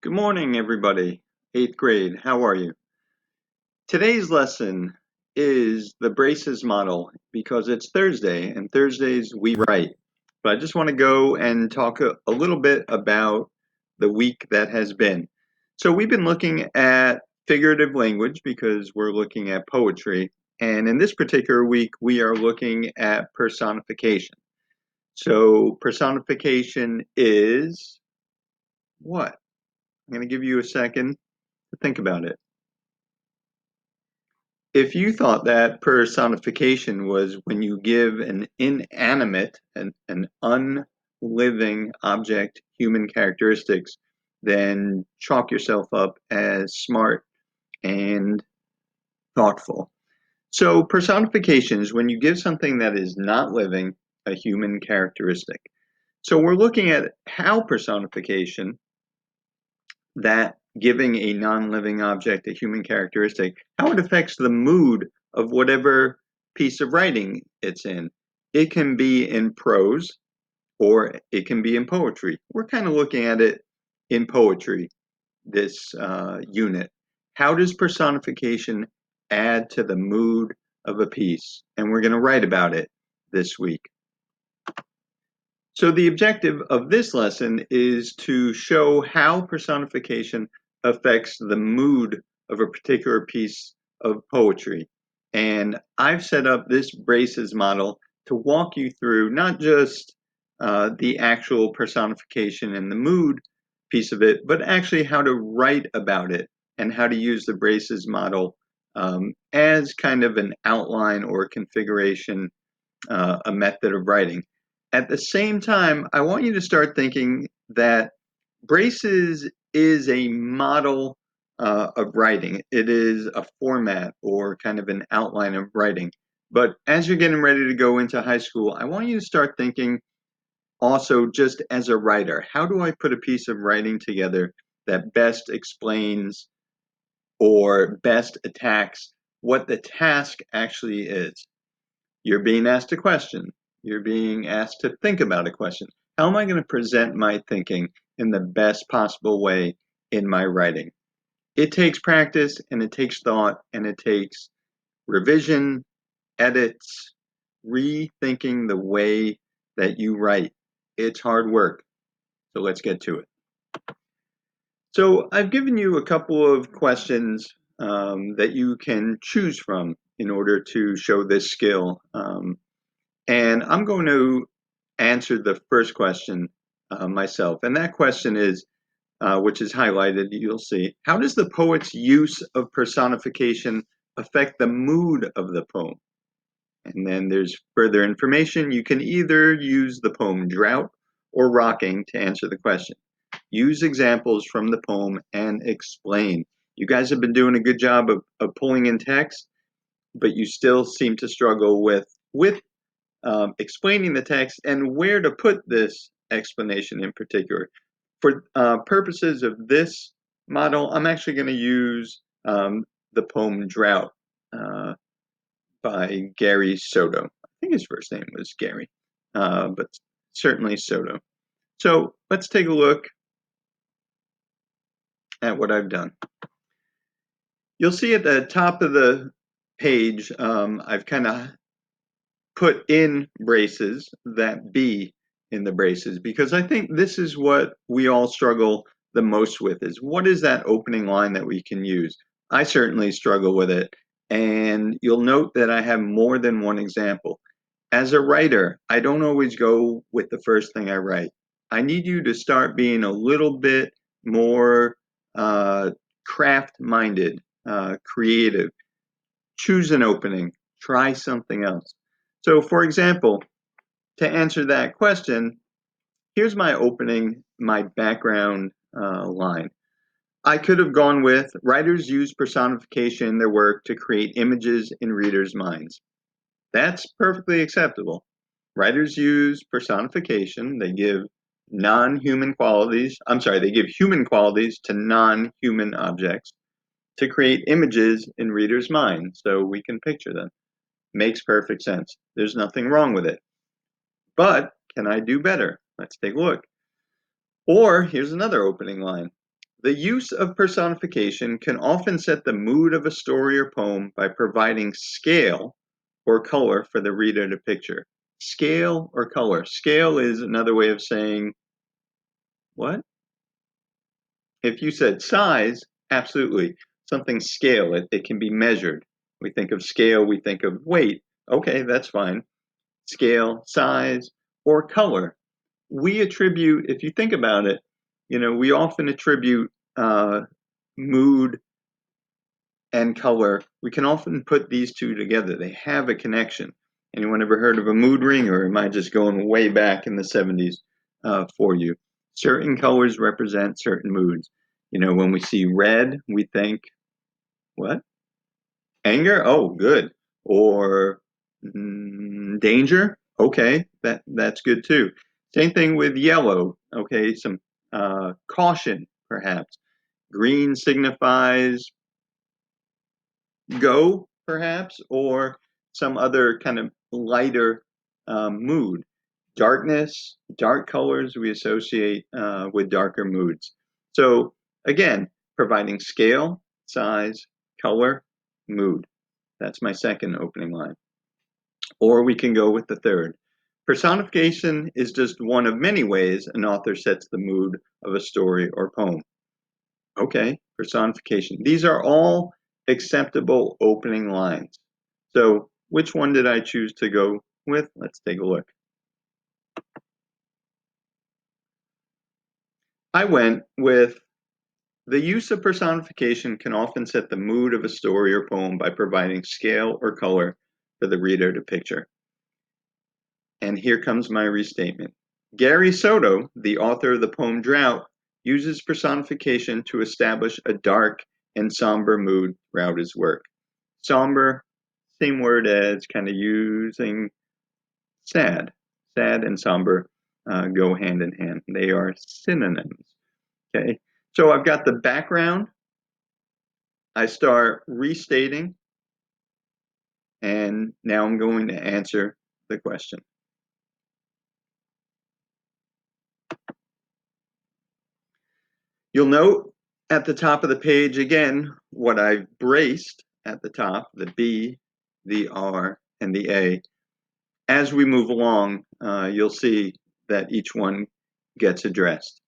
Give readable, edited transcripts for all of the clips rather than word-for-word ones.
Good morning, everybody. 8th grade, how are you? Today's lesson is the braces model because it's Thursday and Thursdays we write. But I just want to go and talk a little bit about the week that has been. So we've been looking at figurative language because we're looking at poetry. And in this particular week, we are looking at personification. So personification is what? I'm going to give you a second to think about it. If you thought that personification was when you give an inanimate, an unliving object human characteristics, then chalk yourself up as smart and thoughtful. So personification is when you give something that is not living a human characteristic. So we're looking at how personification, that giving a non-living object a human characteristic, how it affects the mood of whatever piece of writing it's in. It can be in prose or it can be in poetry. We're kind of looking at it in poetry, this unit. How does personification add to the mood of a piece? And we're going to write about it this week. So the objective of this lesson is to show how personification affects the mood of a particular piece of poetry. And I've set up this braces model to walk you through not just the actual personification and the mood piece of it, but actually how to write about it and how to use the braces model as kind of an outline or configuration, a method of writing. At the same time, I want you to start thinking that braces is a model of writing. It is a format or kind of an outline of writing. But as you're getting ready to go into high school, I want you to start thinking also just as a writer. How do I put a piece of writing together that best explains or best attacks what the task actually is? You're being asked a question. You're being asked to think about a question. How am I going to present my thinking in the best possible way in my writing? It takes practice and it takes thought and it takes revision, edits, rethinking the way that you write. It's hard work. So let's get to it. So I've given you a couple of questions that you can choose from in order to show this skill. And I'm going to answer the first question myself. And that question is, which is highlighted, you'll see, how does the poet's use of personification affect the mood of the poem? And then there's further information. You can either use the poem Drought or Rocking to answer the question. Use examples from the poem and explain. You guys have been doing a good job of pulling in text, but you still seem to struggle with explaining the text and where to put this explanation in particular. For purposes of this model, I'm actually going to use the poem Drought by Gary Soto. I think his first name was Gary, but certainly Soto. So let's take a look at what I've done. You'll see at the top of the page, I've kind of put in braces that be in the braces because I think this is what we all struggle the most with is what is that opening line that we can use? I certainly struggle with it. And you'll note that I have more than one example. As a writer, I don't always go with the first thing I write. I need you to start being a little bit more craft-minded, creative. Choose an opening. Try something else. So, for example, to answer that question, here's my opening, my background line. I could have gone with writers use personification in their work to create images in readers' minds. That's perfectly acceptable. Writers use personification. They give non-human qualities. They give human qualities to non-human objects to create images in readers' minds so we can picture them. Makes perfect sense. There's nothing wrong with it. But can I do better? Let's take a look. Or here's another opening line. The use of personification can often set the mood of a story or poem by providing scale or color for the reader to picture. Scale or color. Scale is another way of saying what? If you said size, absolutely. Something scale, it can be measured. We think of scale, we think of weight. Okay, that's fine. Scale, size, or color. We attribute, if you think about it, we often attribute mood and color. We can often put these two together. They have a connection. Anyone ever heard of a mood ring, or am I just going way back in the 70s for you? Certain colors represent certain moods. When we see red, we think, what? Anger? Oh, good. Or danger? Okay, that's good too. Same thing with yellow. Okay, some caution, perhaps. Green signifies go, perhaps, or some other kind of lighter mood. Darkness, dark colors we associate with darker moods. So, again, providing scale, size, color, mood. That's my second opening line. Or we can go with the third. Personification is just one of many ways an author sets the mood of a story or poem. Okay, personification. These are all acceptable opening lines. So which one did I choose to go with? Let's take a look. I went with the use of personification can often set the mood of a story or poem by providing scale or color for the reader to picture. And here comes my restatement. Gary Soto, the author of the poem Drought, uses personification to establish a dark and somber mood throughout his work. Somber, same word as kind of using sad. Sad and somber go hand in hand. They are synonyms. Okay, so I've got the background. I start restating, and now I'm going to answer the question. You'll note at the top of the page again what I've braced at the top, the B, the R, and the A. As we move along, you'll see that each one gets addressed.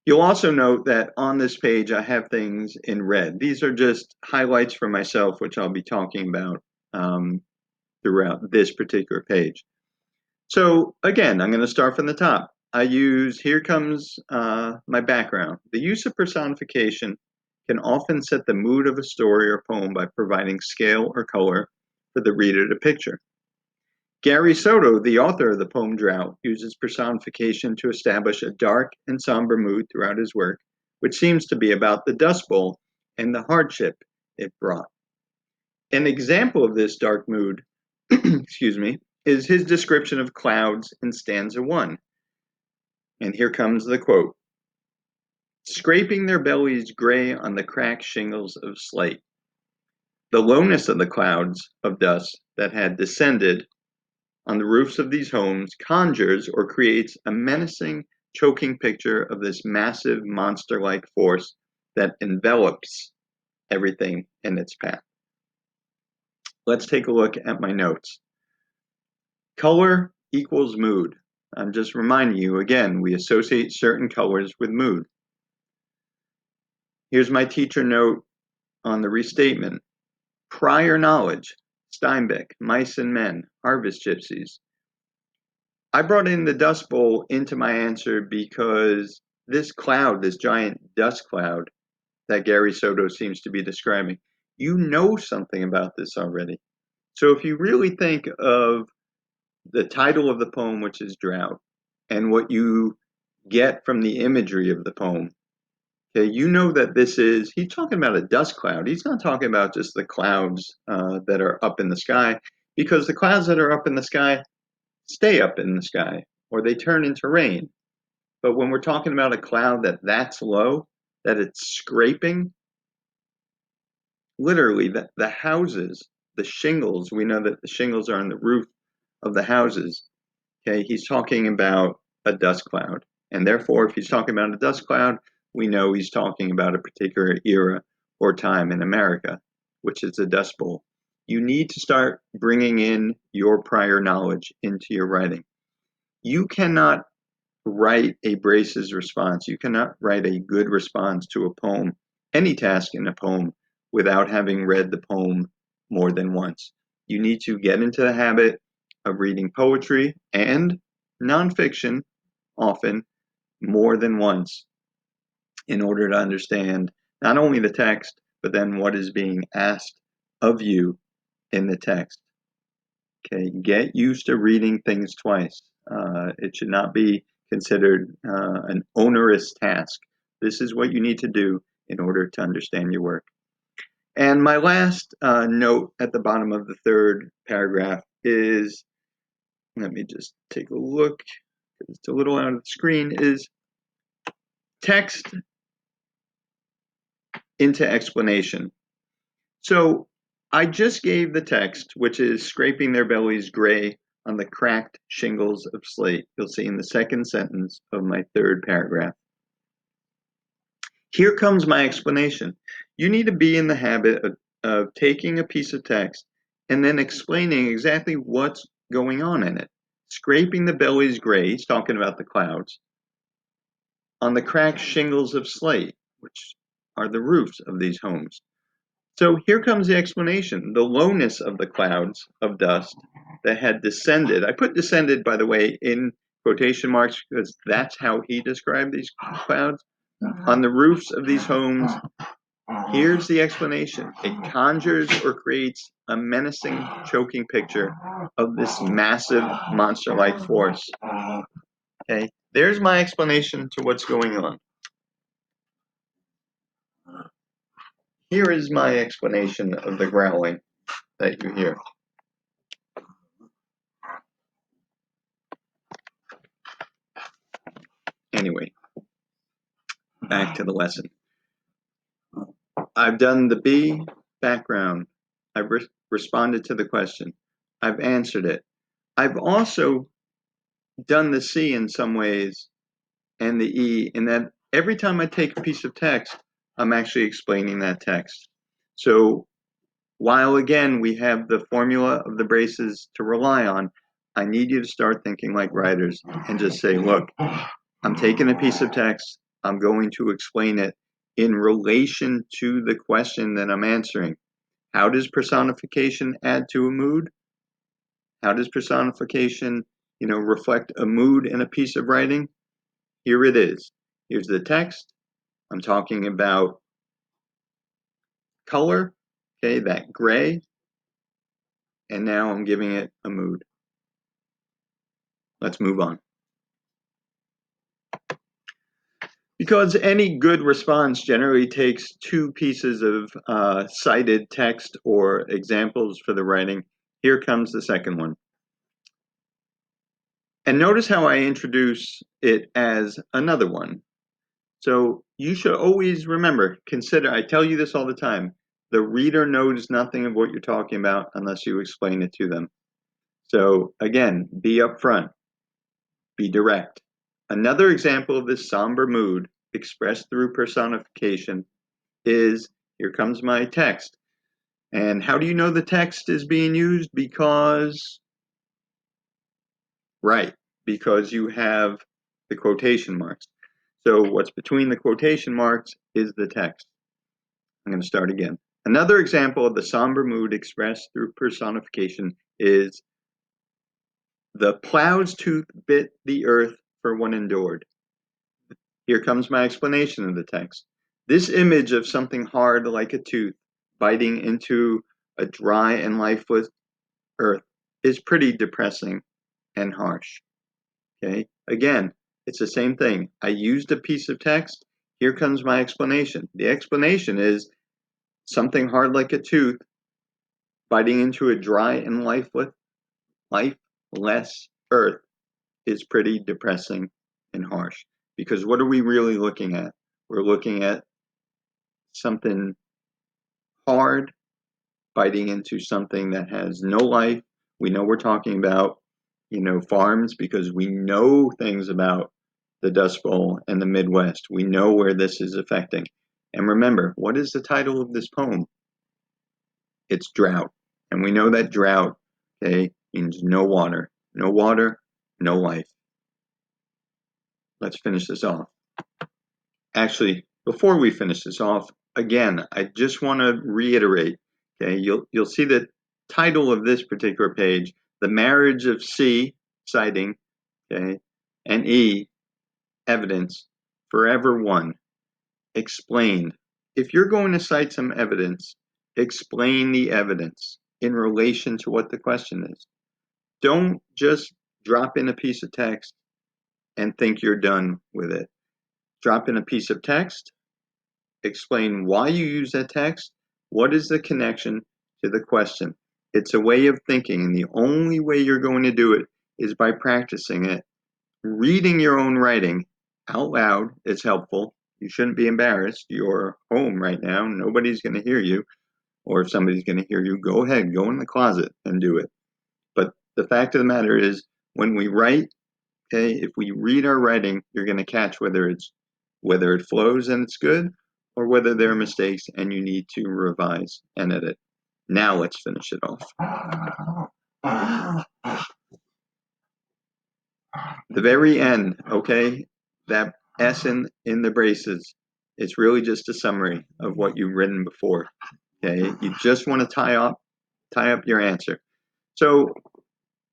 You'll also note that on this page I have things in red. These are just highlights for myself, which I'll be talking about throughout this particular page. So again, I'm going to start from the top. Here comes my background. The use of personification can often set the mood of a story or poem by providing scale or color for the reader to picture. Gary Soto, the author of the poem Drought, uses personification to establish a dark and somber mood throughout his work, which seems to be about the Dust Bowl and the hardship it brought. An example of this dark mood, excuse me, is his description of clouds in stanza 1. And here comes the quote. Scraping their bellies gray on the cracked shingles of slate. The lowness of the clouds of dust that had descended on the roofs of these homes conjures or creates a menacing, choking picture of this massive, monster-like force that envelops everything in its path. Let's take a look at my notes. Color equals mood. I'm just reminding you, again, we associate certain colors with mood. Here's my teacher note on the restatement. Prior knowledge, Steinbeck, Mice and Men, Harvest Gypsies. I brought in the Dust Bowl into my answer because this cloud, this giant dust cloud that Gary Soto seems to be describing, you know something about this already. So if you really think of the title of the poem, which is Drought, and what you get from the imagery of the poem, okay, you know that he's talking about a dust cloud. He's not talking about just the clouds that are up in the sky, because the clouds that are up in the sky stay up in the sky, or they turn into rain. But when we're talking about a cloud that's low, that it's scraping, literally the houses, the shingles, we know that the shingles are on the roof of the houses. Okay, he's talking about a dust cloud. And therefore, if he's talking about a dust cloud, we know he's talking about a particular era or time in America, which is the Dust Bowl. You need to start bringing in your prior knowledge into your writing. You cannot write a braces response. You cannot write a good response to a poem, any task in a poem, without having read the poem more than once. You need to get into the habit of reading poetry and nonfiction often more than once in order to understand not only the text, but then what is being asked of you in the text. Okay, get used to reading things twice. It should not be considered an onerous task. This is what you need to do in order to understand your work. And my last note at the bottom of the third paragraph is, let me just take a look, it's a little out of the screen, is text into explanation. So I just gave the text, which is scraping their bellies gray on the cracked shingles of slate. You'll see in the second sentence of my third paragraph. Here comes my explanation. You need to be in the habit of taking a piece of text and then explaining exactly what's going on in it. Scraping the bellies gray, he's talking about the clouds, on the cracked shingles of slate, which are the roofs of these homes. So here comes the explanation. The lowness of the clouds of dust that had descended. I put descended, by the way, in quotation marks because that's how he described these clouds. On the roofs of these homes, here's the explanation. It conjures or creates a menacing, choking picture of this massive, monster-like force. Okay, there's my explanation to what's going on. Here is my explanation of the growling that you hear. Anyway, back to the lesson. I've done the B, background. I've responded to the question. I've answered it. I've also done the C in some ways and the E in that every time I take a piece of text, I'm actually explaining that text. So while again we have the formula of the braces to rely on, I need you to start thinking like writers and just say, look, I'm taking a piece of text, I'm going to explain it in relation to the question that I'm answering. How does personification add to a mood? How does personification, reflect a mood in a piece of writing? Here it is. Here's the text. I'm talking about color, okay, that gray, and now I'm giving it a mood. Let's move on. Because any good response generally takes two pieces of cited text or examples for the writing. Here comes the second one. And notice how I introduce it as another one. So you should always remember, consider, I tell you this all the time, the reader knows nothing of what you're talking about unless you explain it to them. So again, be upfront, be direct. Another example of this somber mood expressed through personification is, here comes my text. And how do you know the text is being used? Because you have the quotation marks. So what's between the quotation marks is the text. I'm going to start again. Another example of the somber mood expressed through personification is, the plow's tooth bit the earth for one endured. Here comes my explanation of the text. This image of something hard like a tooth biting into a dry and lifeless earth is pretty depressing and harsh. Okay, again, it's the same thing. I used a piece of text. Here comes my explanation. The explanation is something hard like a tooth biting into a dry and lifeless earth is pretty depressing and harsh. Because what are we really looking at? We're looking at something hard biting into something that has no life. We know we're talking about, farms because we know things about the Dust Bowl, and the Midwest. We know where this is affecting. And remember, what is the title of this poem? It's drought. And we know that drought, okay, means no water. No water, no life. Let's finish this off. Actually, before we finish this off, again, I just want to reiterate, okay, you'll see the title of this particular page, The Marriage of C, citing, okay, and E, evidence, forever one, explained. If you're going to cite some evidence, explain the evidence in relation to what the question is. Don't just drop in a piece of text and think you're done with it. Drop in a piece of text, explain why you use that text, what is the connection to the question. It's a way of thinking, and the only way you're going to do it is by practicing it. Reading your own writing out loud is helpful. You shouldn't be embarrassed. You're home right now. Nobody's going to hear you. Or if somebody's going to hear you, go ahead, go in the closet and do it. But the fact of the matter is, when we write, okay, if we read our writing, you're going to catch whether it flows and it's good, or whether there are mistakes and you need to revise and edit. Now let's finish it off. The very end, okay, that S in the braces, it's really just a summary of what you've written before. Okay, you just want to tie up your answer. So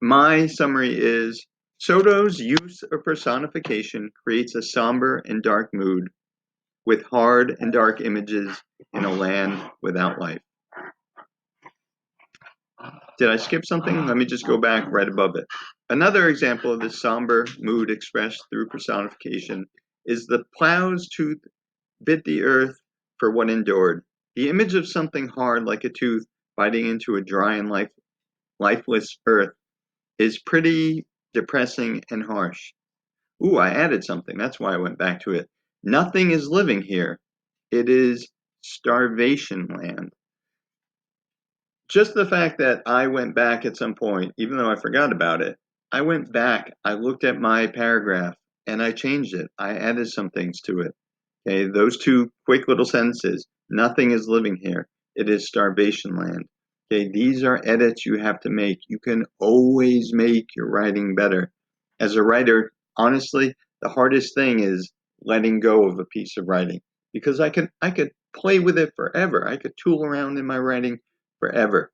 my summary is Soto's use of personification creates a somber and dark mood with hard and dark images in a land without life. Did I skip something? Let me just go back right above it. Another example of this somber mood expressed through personification is the plow's tooth bit the earth for what endured. The image of something hard like a tooth biting into a dry and lifeless earth is pretty depressing and harsh. Ooh, I added something. That's why I went back to it. Nothing is living here. It is starvation land. Just the fact that I went back at some point, even though I forgot about it, I went back, I looked at my paragraph, and I changed it. I added some things to it. Okay, those two quick little sentences. Nothing is living here. It is starvation land. Okay, these are edits you have to make. You can always make your writing better. As a writer, honestly, the hardest thing is letting go of a piece of writing because I could play with it forever. I could tool around in my writing forever.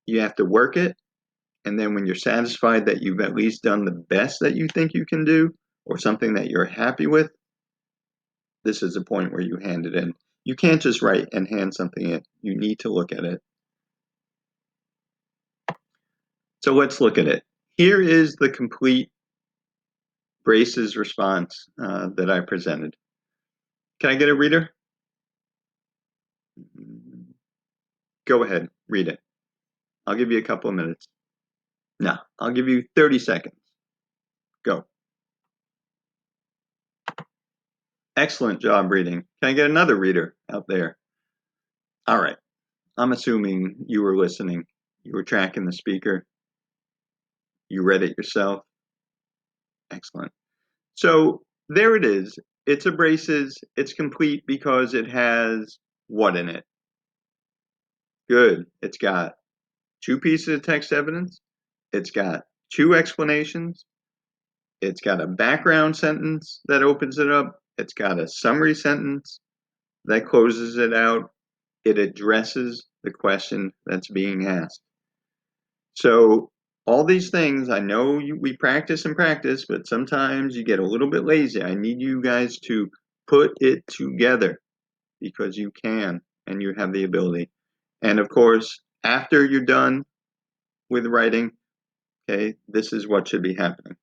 You have to work it, and then when you're satisfied that you've at least done the best that you think you can do, or something that you're happy with, this is the point where you hand it in. You can't just write and hand something in. You need to look at it. So let's look at it. Here is the complete Brace's response that I presented. Can I get a reader? Go ahead, read it. I'll give you a couple of minutes. No, I'll give you 30 seconds. Go. Excellent job reading. Can I get another reader out there? All right. I'm assuming you were listening. You were tracking the speaker. You read it yourself. Excellent. So there it is. It's a braces. It's complete because it has what in it? Good. It's got two pieces of text evidence. It's got two explanations. It's got a background sentence that opens it up. It's got a summary sentence that closes it out. It addresses the question that's being asked. So all these things, I know we practice and practice, but sometimes you get a little bit lazy. I need you guys to put it together because you can and you have the ability. And of course, after you're done with writing, okay, this is what should be happening.